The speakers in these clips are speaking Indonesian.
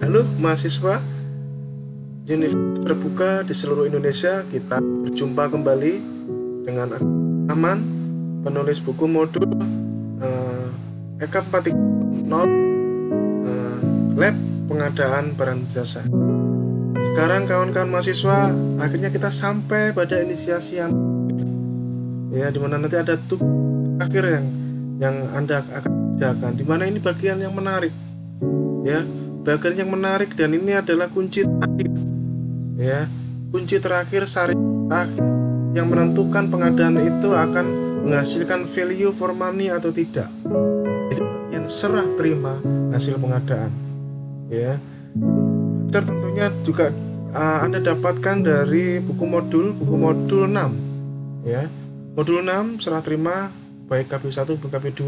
Halo mahasiswa Universitas Terbuka di seluruh Indonesia, kita berjumpa kembali dengan Rahman, penulis buku modul EK 430 Lab Pengadaan Barang Jasa. Sekarang kawan-kawan mahasiswa, akhirnya kita sampai pada inisiasi yang dimana nanti ada tugas akhir yang Anda akan kerjakan, dimana ini bagian yang menarik bagian yang menarik, dan ini adalah kunci terakhir kunci terakhir, syarat terakhir yang menentukan pengadaan itu akan menghasilkan value for money atau tidak. Itu bagian serah terima hasil pengadaan. Tentunya juga Anda dapatkan dari buku modul 6 modul 6 serah terima baik KB1 maupun KB2,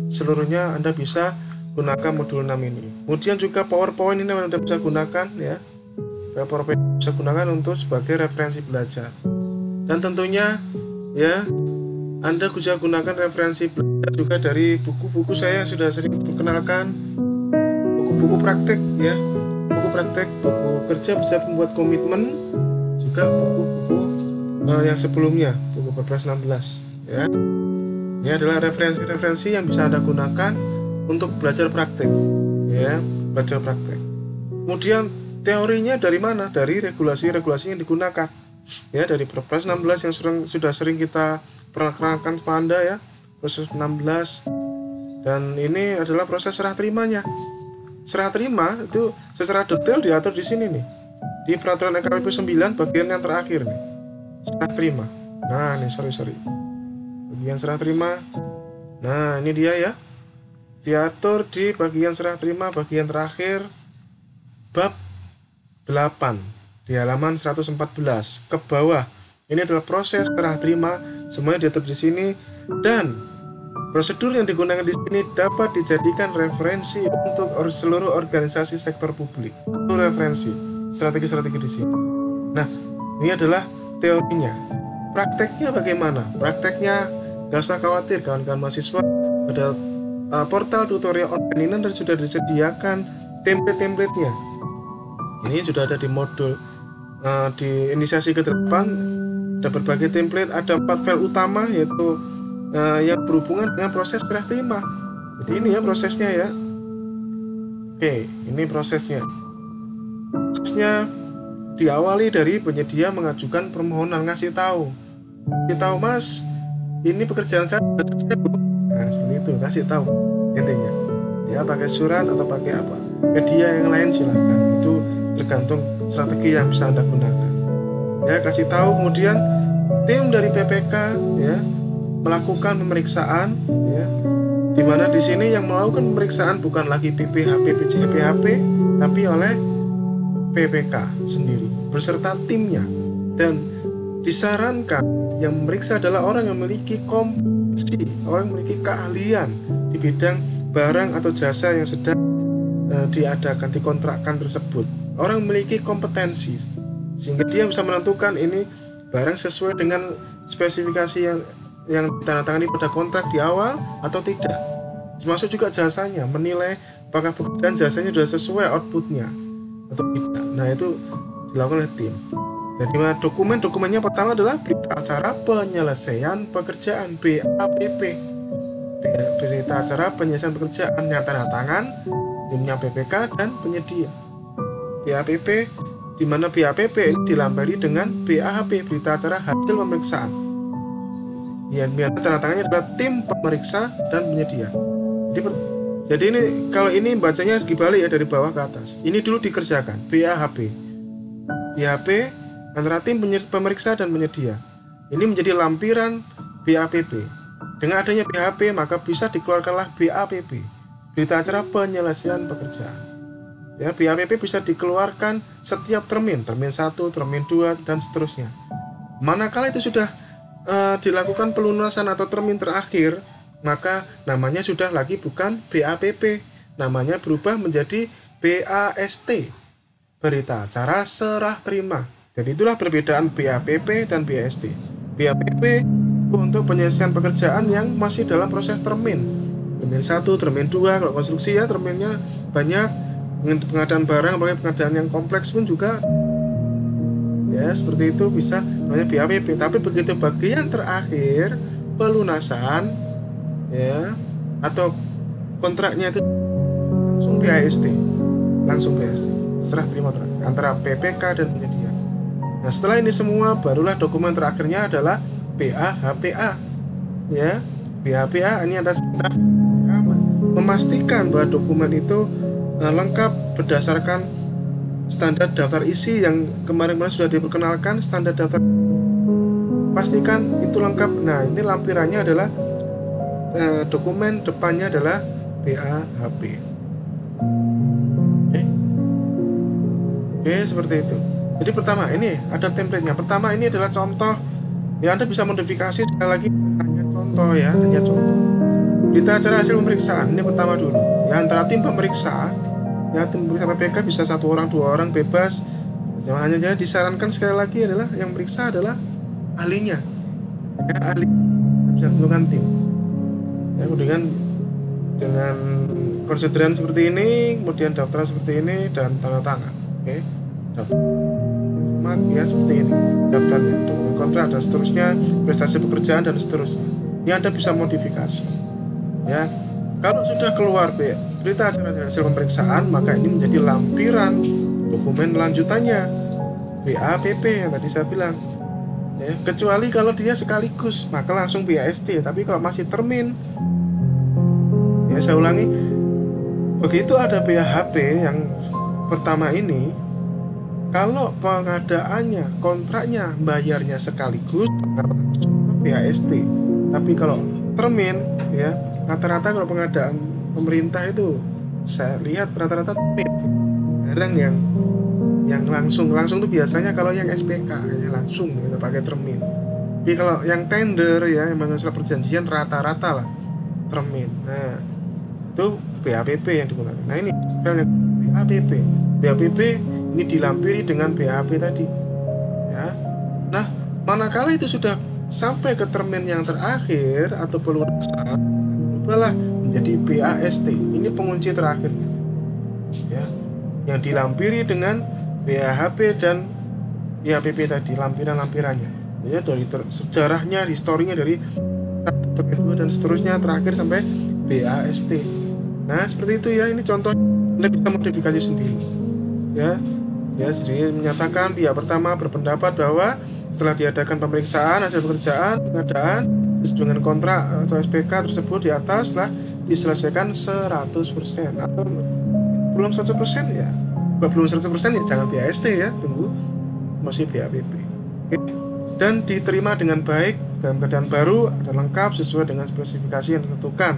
seluruhnya Anda bisa gunakan modul 6 ini. Kemudian juga PowerPoint ini Anda bisa gunakan PowerPoint bisa gunakan untuk sebagai referensi belajar. Dan tentunya Anda bisa gunakan referensi belajar juga dari buku-buku saya yang sudah sering perkenalkan, buku-buku praktek buku praktek, buku kerja bisa membuat komitmen, juga buku-buku yang sebelumnya, buku Perpres 16 Ini adalah referensi-referensi yang bisa Anda gunakan untuk belajar praktek belajar praktek. Kemudian teorinya dari mana? Dari regulasi-regulasi yang digunakan dari Perpres 16 yang sudah sering kita perkenalkan kepada Anda proses 16. Dan ini adalah proses serah terimanya. Serah terima itu secara detail diatur di sini nih, di peraturan EKPP 9 bagian yang terakhir nih, serah terima. Nah ini bagian serah terima. Nah ini dia diatur di bagian serah terima bagian terakhir, bab 8 di halaman 114 ke bawah. Ini adalah proses serah terima, semuanya diatur di sini, dan prosedur yang digunakan di sini dapat dijadikan referensi untuk seluruh organisasi sektor publik. Itu referensi strategi-strategi di sini. Nah, ini adalah teorinya. Prakteknya bagaimana? Prakteknya gak usah khawatir kawan-kawan mahasiswa, pada portal tutorial online ini dan sudah disediakan template-templatenya. Ini sudah ada di modul di inisiasi ke-8, ada berbagai template, ada 4 file utama, yaitu yang berhubungan dengan proses serah terima. Jadi ini prosesnya Oke, ini prosesnya. Prosesnya diawali dari penyedia mengajukan permohonan, ngasih tahu Mas, ini pekerjaan saya sudah selesai, Bu. Nah, seperti itu, kasih tahu intinya. Pakai surat atau pakai apa, media yang lain silakan, itu tergantung strategi yang bisa Anda gunakan. Kasih tahu. Kemudian tim dari PPK melakukan pemeriksaan, di mana di sini yang melakukan pemeriksaan bukan lagi PPHP, PJPHP, tapi oleh PPK sendiri beserta timnya. Dan disarankan yang memeriksa adalah orang yang memiliki kompetensi, orang yang memiliki keahlian di bidang barang atau jasa yang sedang diadakan, dikontrakkan tersebut. Orang memiliki kompetensi sehingga dia bisa menentukan ini barang sesuai dengan spesifikasi yang ditandatangani pada kontrak di awal atau tidak. Termasuk juga jasanya, menilai apakah pekerjaan jasanya sudah sesuai outputnya atau tidak. Nah itu dilakukan oleh tim. Jadi dokumennya pertama adalah berita acara penyelesaian pekerjaan, BAPP. Berita acara penyelesaian pekerjaan yang tanda tangan timnya PPK dan penyedia. BAPP, di mana BAPP ini dilambari dengan BAHP, berita acara hasil pemeriksaan. Yang tanda tangannya adalah tim pemeriksa dan penyedia. Jadi ini kalau ini bacanya dibalik dari bawah ke atas. Ini dulu dikerjakan BAHP antara tim pemeriksa dan penyedia. Ini menjadi lampiran BAPP. Dengan adanya BAHP maka bisa dikeluarkanlah BAPP, berita acara penyelesaian pekerjaan. BAPP bisa dikeluarkan setiap termin 1, termin 2, dan seterusnya. Manakala itu sudah dilakukan pelunasan atau termin terakhir, maka namanya sudah lagi bukan BAPP, namanya berubah menjadi BAST, berita acara serah terima. Jadi itulah perbedaan BAPP dan BAST. BAPP untuk penyelesaian pekerjaan yang masih dalam proses termin 1, termin 2, kalau konstruksi terminnya banyak, pengadaan barang, apalagi pengadaan yang kompleks pun juga ya seperti itu bisa namanya BAPP. Tapi begitu bagian terakhir pelunasan ya atau kontraknya itu langsung BAST serah terima antara PPK dan penyedia. Nah setelah ini semua barulah dokumen terakhirnya adalah BAHPA ya. BAHPA ini ada memastikan bahwa dokumen itu lengkap berdasarkan standar daftar isi yang kemarin-kemarin sudah diperkenalkan. Standar daftar pastikan itu lengkap. Nah ini lampirannya adalah dokumen depannya adalah BAHP. Oke, seperti itu. Jadi pertama ini ada template-nya. Pertama ini adalah contoh ya, Anda bisa modifikasi sekali lagi hanya contoh ya, hanya contoh. Berita acara hasil pemeriksaan ini pertama dulu ya, antara tim pemeriksa ya, tim pemeriksa PPK bisa 1 orang 2 orang bebas. Hanya saja disarankan sekali lagi adalah yang periksa adalah ahlinya ya, ahli bisa tentukan tim ya, kemudian dengan konsideran seperti ini, kemudian daftaran seperti ini dan tanda tangan. Oke, ya seperti ini daftarnya, dokumen kontrak dan seterusnya, prestasi pekerjaan dan seterusnya. Ini Anda bisa modifikasi ya. Kalau sudah keluar berita acara hasil pemeriksaan, maka ini menjadi lampiran dokumen lanjutannya BAPP yang tadi saya bilang ya. Kecuali kalau dia sekaligus maka langsung BAST. Tapi kalau masih termin ya, saya ulangi, begitu ada BAHP yang pertama ini, kalau pengadaannya, kontraknya, bayarnya sekaligus, BAST. Tapi kalau termin, ya rata-rata kalau pengadaan pemerintah itu, saya lihat rata-rata termin. Jarang yang langsung itu biasanya kalau yang SPK ya langsung kita pakai termin. Tapi kalau yang tender ya, yang masalah perjanjian rata-rata lah termin. Nah itu BAPP yang digunakan. Nah ini BAPP ini dilampiri dengan BAP tadi ya. Nah manakala itu sudah sampai ke termin yang terakhir atau pelunasan, berubahlah menjadi BAST. Ini pengunci terakhirnya ya, yang dilampiri dengan BAHP dan BAPP tadi, lampiran-lampirannya ya, dari sejarahnya, historinya dari termin 2 dan seterusnya terakhir sampai BAST. Nah seperti itu ya, ini contoh. Anda bisa modifikasi sendiri ya. Jadi menyatakan pihak pertama berpendapat bahwa setelah diadakan pemeriksaan hasil pekerjaan pengadaan dengan kontrak atau SPK tersebut di atas telah diselesaikan 100% atau belum 100% ya. Kalau belum 100% ya jangan BAST ya, tunggu masih BAPP. Oke. Dan diterima dengan baik dalam keadaan baru dan lengkap sesuai dengan spesifikasi yang ditentukan.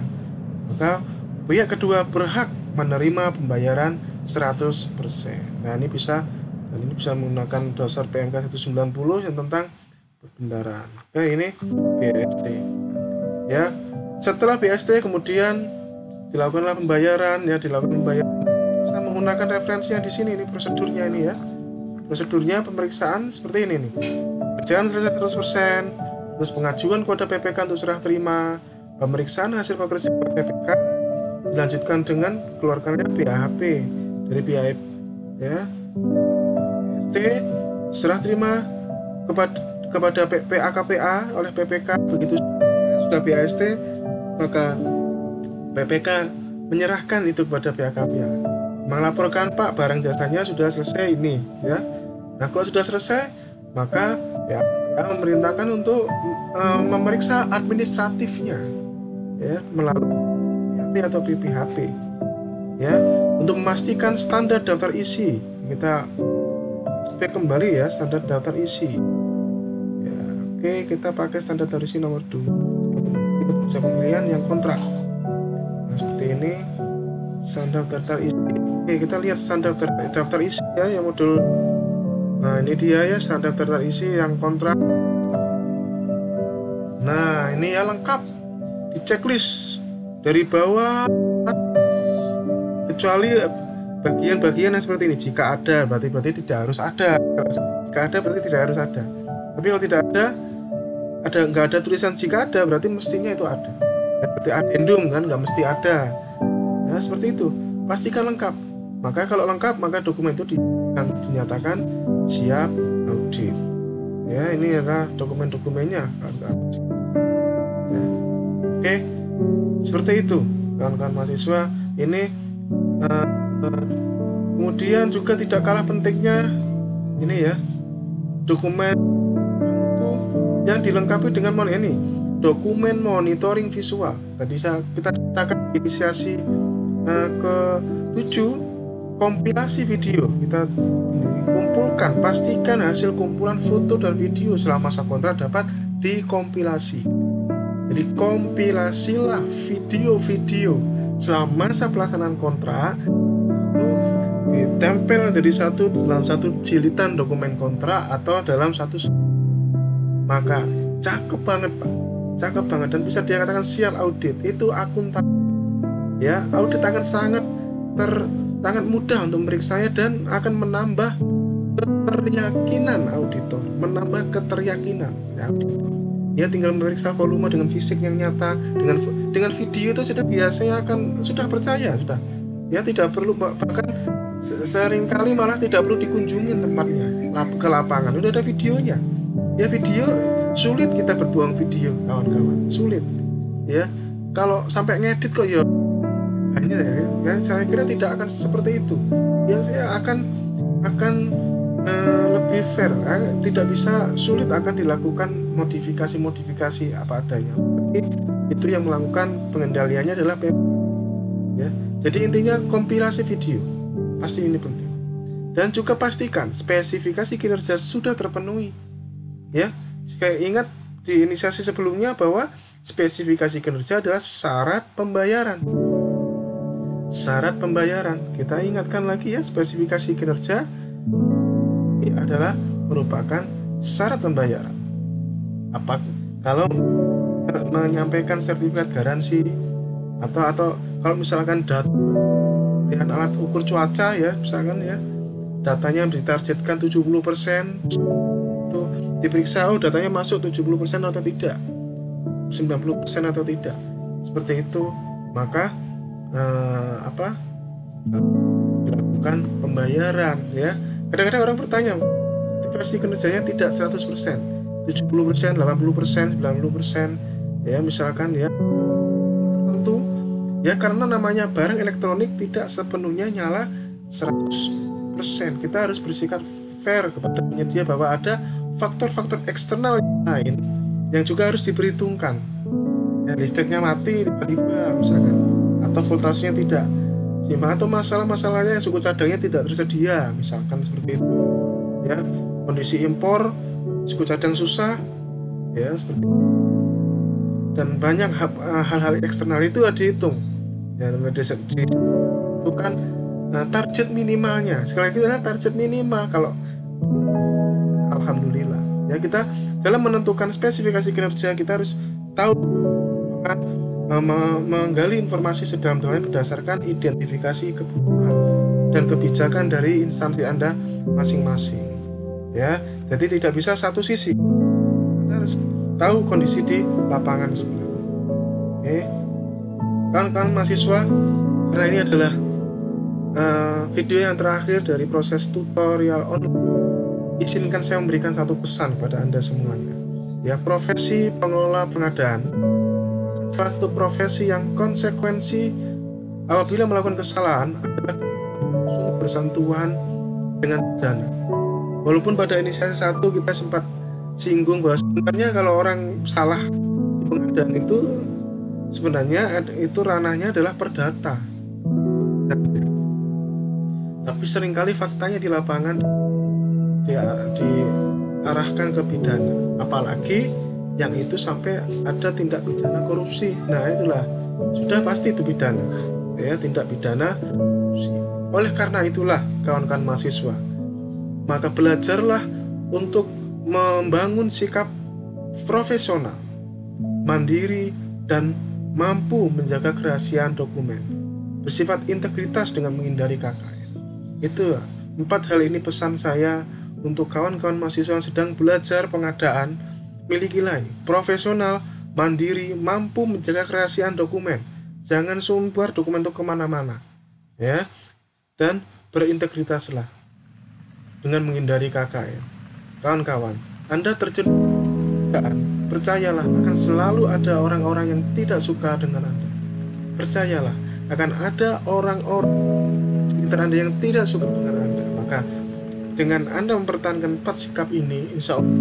Maka pihak kedua berhak menerima pembayaran 100%. Nah ini bisa menggunakan dasar PMK 190 yang tentang perbendaharaan. Oke, ini BAST ya. Setelah BAST kemudian dilakukanlah pembayaran ya, bisa menggunakan referensi yang di sini, ini prosedurnya ini ya. Prosedurnya pemeriksaan seperti ini nih. Kerjaan selesai 100%, terus pengajuan kepada PPK untuk serah terima, pemeriksaan hasil pekerjaan PPK dilanjutkan dengan keluarkannya BAHP dari BAP ya. BAST serah terima kepada PAKPA oleh PPK. Begitu sudah BAST maka PPK menyerahkan itu kepada PAKPA, melaporkan Pak barang jasanya sudah selesai ini ya. Nah kalau sudah selesai maka PAKPA memerintahkan untuk memeriksa administratifnya ya melalui atau PPHP ya, untuk memastikan standar daftar isi. Kita cek kembali ya standar daftar isi ya. Oke, kita pakai standar daftar isi nomor 2 kita pemilihan yang kontrak. Nah seperti ini standar daftar isi. Oke, kita lihat standar daftar isi ya yang modul. Nah ini dia ya standar daftar isi yang kontrak. Nah ini ya lengkap di checklist dari bawah, kecuali bagian-bagian yang seperti ini. Jika ada berarti tidak harus ada. Jika ada berarti tidak harus ada. Tapi kalau tidak ada nggak ada tulisan jika ada berarti mestinya itu ada. Seperti addendum kan nggak mesti ada. Nah seperti itu. Pastikan lengkap Maka kalau lengkap, maka dokumen itu dinyatakan siap audit. Ya, ini adalah dokumen-dokumennya. Ya. Oke, seperti itu kawan-kawan mahasiswa. Ini kemudian juga tidak kalah pentingnya ini ya, dokumen itu yang dilengkapi dengan ini dokumen monitoring visual. Tadi kita ceritakan inisiasi ke-7, kompilasi video. Kita kumpulkan, pastikan hasil kumpulan foto dan video selama masa kontrak dapat dikompilasi. Jadi kompilasilah video-video selama masa pelaksanaan kontrak, ditempel jadi dalam satu jilitan dokumen kontrak atau dalam satu. Maka cakep banget Pak, cakep banget, dan bisa dikatakan siap audit. Itu akuntan ya, audit akan sangat mudah untuk meriksanya dan akan menambah keteryakinan auditor, ya, ya tinggal memeriksa volume dengan fisik yang nyata, dengan video itu sudah biasanya sudah percaya, sudah ya, tidak perlu, bahkan seringkali malah tidak perlu dikunjungin tempatnya ke lapangan, udah ada videonya. Ya, video sulit kita berbohong video kawan-kawan, sulit ya. Kalau sampai ngedit kok ya hanya ya, saya kira tidak akan seperti itu. Ya, saya akan lebih fair, tidak bisa, sulit akan dilakukan modifikasi apa adanya. Itu yang melakukan pengendaliannya adalah PM. Ya, jadi intinya kompilasi video pasti ini penting, dan juga pastikan spesifikasi kinerja sudah terpenuhi. Ya, saya ingat di inisiasi sebelumnya bahwa spesifikasi kinerja adalah syarat pembayaran. Syarat pembayaran, kita ingatkan lagi ya, spesifikasi kinerja ini adalah merupakan syarat pembayaran. Apa kalau menyampaikan sertifikat garansi atau kalau misalkan data dengan alat ukur cuaca ya, misalkan ya, datanya ditargetkan 70%, itu diperiksa, datanya masuk 70% atau tidak, 90% atau tidak, seperti itu, maka dilakukan pembayaran ya. Kadang-kadang orang bertanya, sertifikasi kinerjanya tidak 100%, 70%, 80%, 90% ya, misalkan ya, tertentu ya, karena namanya barang elektronik tidak sepenuhnya nyala 100%. Kita harus bersikap fair kepada penyedia bahwa ada faktor-faktor eksternal lain yang juga harus diperhitungkan. Ya, listriknya mati tiba-tiba misalkan, atau voltasenya tidak seimbang, atau masalah-masalahnya yang suku cadangnya tidak tersedia misalkan, seperti itu ya, kondisi impor, suku cadang susah ya, seperti itu. Dan banyak hal-hal eksternal itu dihitung ya, ditentukan target minimalnya. Sekali lagi adalah target minimal. Kalau alhamdulillah ya, kita dalam menentukan spesifikasi kinerja kita harus tahu kan, menggali informasi sedalam-dalamnya berdasarkan identifikasi kebutuhan dan kebijakan dari instansi Anda masing-masing ya. Jadi tidak bisa satu sisi, Anda harus tahu kondisi di lapangan sebenarnya. Oke, kawan-kawan mahasiswa, karena ini adalah video yang terakhir dari proses tutorial online, izinkan saya memberikan satu pesan kepada Anda semuanya ya. Profesi pengelola pengadaan salah satu profesi yang konsekuensi apabila melakukan kesalahan adalah langsung bersentuhan dengan pidana. Walaupun pada inisiasi 1 kita sempat singgung bahwa sebenarnya kalau orang salah di pengadaan itu sebenarnya itu ranahnya adalah perdata. Tapi seringkali faktanya di lapangan diarahkan ke pidana, apalagi yang itu sampai ada tindak pidana korupsi. Nah, itulah sudah pasti itu pidana ya, tindak pidana korupsi. Oleh karena itulah kawan-kawan mahasiswa, maka belajarlah untuk membangun sikap profesional, mandiri, dan mampu menjaga kerahasiaan dokumen, bersifat integritas dengan menghindari KKN. Itu 4 hal ini pesan saya untuk kawan-kawan mahasiswa yang sedang belajar pengadaan. Milikilah ini, profesional, mandiri, mampu menjaga kerahasiaan dokumen. Jangan sumbar dokumen itu kemana-mana ya. dan berintegritaslah dengan menghindari KKN. Kawan-kawan, Anda terjun, percayalah akan selalu ada orang-orang yang tidak suka dengan Anda. Percayalah akan ada orang-orang sekitar Anda yang tidak suka dengan Anda. Maka dengan Anda mempertahankan 4 sikap ini, insya Allah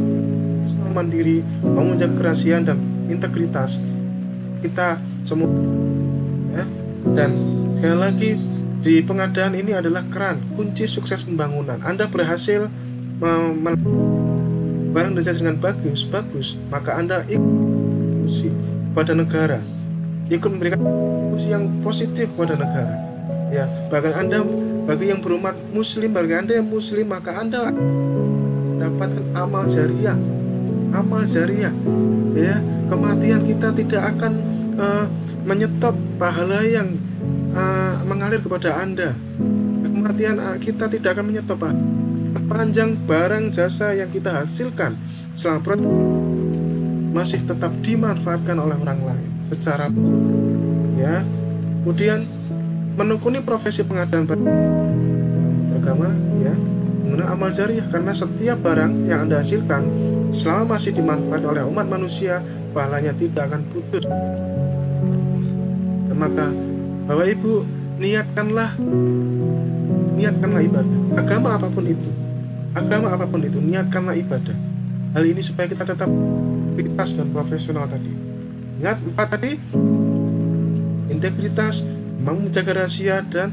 mandiri, mau menjaga kerahasiaan dan integritas, kita semua ya. Dan sekali lagi, di pengadaan ini adalah keran kunci sukses pembangunan. Anda berhasil barang dan jasa dengan bagus, maka Anda ikut pada negara, ikut memberikan kontribusi yang positif pada negara. Ya, bahkan Anda bagi yang berumat Muslim, bagi Anda yang Muslim, maka Anda mendapatkan amal jariah, ya. Kematian kita tidak akan menyetop pahala yang mengalir kepada Anda. Kematian kita tidak akan menyetop sepanjang barang jasa yang kita hasilkan selama proses masih tetap dimanfaatkan oleh orang lain secara ya. Kemudian menekuni profesi pengadaan beragama ya, menggunakan amal jariah, karena setiap barang yang Anda hasilkan selama masih dimanfaatkan oleh umat manusia, pahalanya tidak akan putus. Maka Bapak Ibu, niatkanlah ibadah, agama apapun itu, niatkanlah ibadah. Hal ini supaya kita tetap integritas dan profesional tadi. Ingat 4 tadi, integritas, mampu menjaga rahasia, dan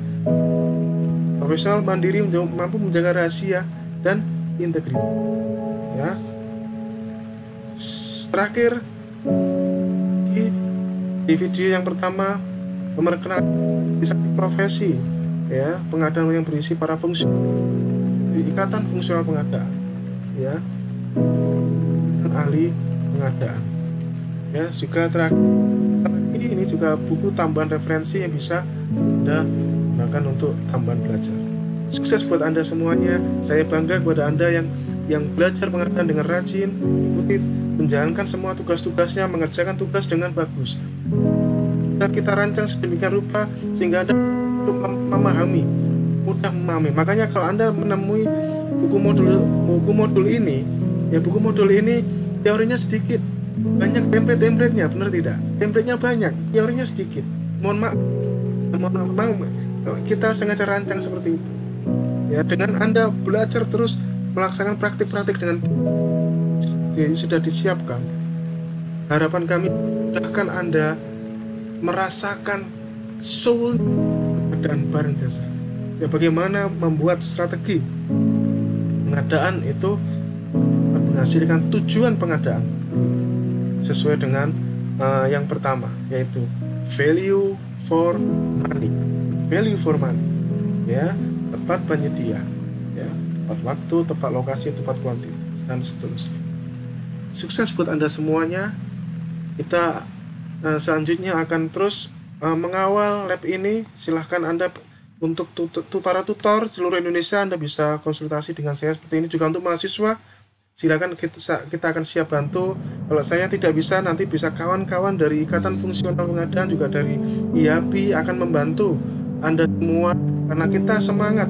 profesional, mandiri, mampu menjaga rahasia dan integritas. Ya. Terakhir di video yang pertama, memperkenalkan profesi ya, pengadaan yang berisi para fungsi ikatan fungsional pengadaan ya, ahli pengadaan ya. Juga terakhir ini juga buku tambahan referensi yang bisa Anda gunakan untuk tambahan belajar. Sukses buat Anda semuanya. Saya bangga kepada Anda yang belajar pengadaan dengan rajin, ikuti, menjalankan semua tugas-tugasnya, mengerjakan tugas dengan bagus. Kita rancang sedemikian rupa sehingga Anda mudah memahami. Makanya kalau Anda menemui buku modul ini ya, buku modul ini teorinya sedikit, banyak template-templatenya, benar tidak? Templatenya banyak, teorinya sedikit. Mohon maaf, kita sengaja rancang seperti itu ya, dengan Anda belajar terus melaksanakan praktik-praktik dengan sudah disiapkan. Harapan kami mudahkan Anda merasakan soul dan barang jasa ya, bagaimana membuat strategi pengadaan itu menghasilkan tujuan pengadaan sesuai dengan yang pertama, yaitu value for money ya, tepat penyedia ya, tepat waktu, tepat lokasi, tepat kuantitas, dan seterusnya. Sukses buat Anda semuanya. Kita selanjutnya akan terus mengawal lab ini. Silahkan Anda untuk para tutor seluruh Indonesia, Anda bisa konsultasi dengan saya seperti ini. Juga untuk mahasiswa, silakan kita akan siap bantu. Kalau saya tidak bisa, nanti bisa kawan-kawan dari Ikatan Fungsional Pengadaan, juga dari IAPI akan membantu Anda semua, karena kita semangat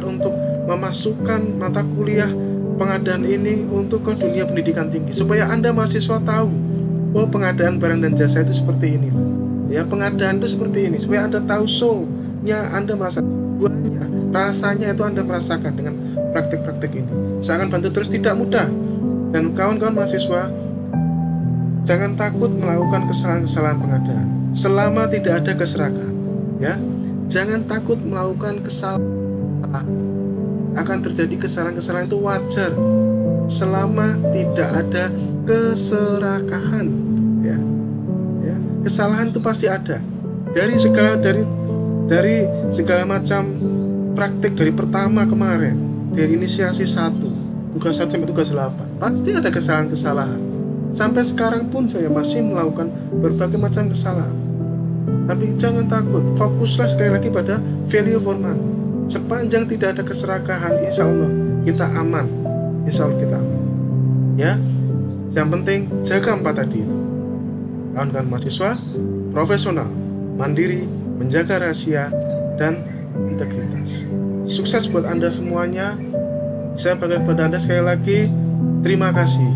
untuk memasukkan mata kuliah pengadaan ini untuk ke dunia pendidikan tinggi, supaya Anda mahasiswa tahu, oh pengadaan barang dan jasa itu seperti ini ya, pengadaan itu seperti ini, supaya Anda tahu soul-nya, Anda merasa buahnya, rasanya itu Anda merasakan dengan praktik-praktik ini. Saya akan bantu terus, tidak mudah. Dan kawan-kawan mahasiswa, jangan takut melakukan kesalahan-kesalahan pengadaan selama tidak ada keserakahan ya. Jangan takut melakukan kesalahan. Akan terjadi kesalahan-kesalahan, itu wajar selama tidak ada keserakahan ya. Kesalahan itu pasti ada dari segala macam praktik, dari pertama kemarin, dari inisiasi 1, tugas 1 sampai tugas 8, pasti ada kesalahan-kesalahan. Sampai sekarang pun saya masih melakukan berbagai macam kesalahan. Tapi jangan takut, fokuslah sekali lagi pada value for money. Sepanjang tidak ada keserakahan, insya Allah kita aman. Ya, yang penting jaga 4 tadi itu. Kawan-kawan mahasiswa, profesional, mandiri, menjaga rahasia, dan berintegritas. Sukses buat Anda semuanya. Saya bangga kepada Anda sekali lagi. Terima kasih.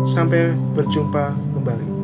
Sampai berjumpa kembali.